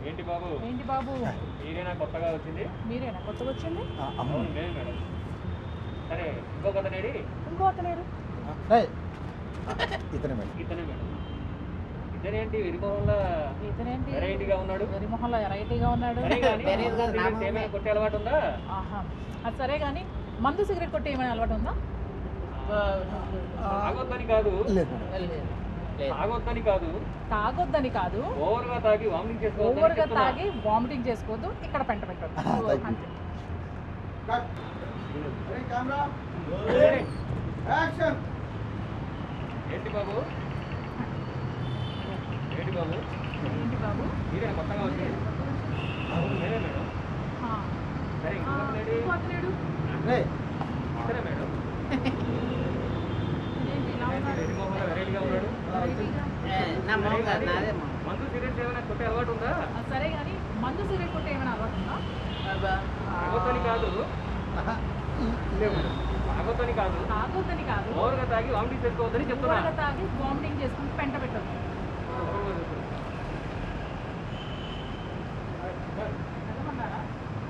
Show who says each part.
Speaker 1: ఏంటి బాబు మీరేనా కొత్తగా వచ్చింది? అవును లేదు మేడం. సరే ఇంకొక అతనేడి? ఇతనే మేడం. ఇతనేంటి వెరైటీగా ఉన్నాడు? సరే కానీ ఏమైనా కొట్టే అలవాటు ఉందా?
Speaker 2: అది సరే కానీ మందు సిగరెట్ కొట్టి ఏమైనా అలవాటు ఉందా?
Speaker 1: తాగొద్దని కాదు,
Speaker 2: తాగొద్దని కాదు,
Speaker 1: ఓవర్గా తాగి
Speaker 2: వామిటింగ్ చేసుకోవద్దు, ఇక్కడ పెంట పెట్టద్దు.
Speaker 1: ఏంటి బాబు మీరే కొత్తగా వచ్చింది? అవును నేనే మేడం. సరే ఇంకొకటి ఇతనే మేడం. వెరైటీగా ఉన్నాడు. మందు సిగరెట్ ఏమైనా కొట్టే అలవాటు ఉందా?
Speaker 2: సరే కానీ మందు సిగరెట్ కొట్టి ఏమైనా అలవాటు ఉందా?
Speaker 1: తాగొద్దని కాదు,
Speaker 2: తాగొద్దని కాదు,
Speaker 1: ఓవర్గా తాగి వామిటింగ్ చేసుకోవద్దని చెప్తున్నా.
Speaker 2: తాగి వామిటింగ్ చేసుకుని పెంట పెట్టద్దు.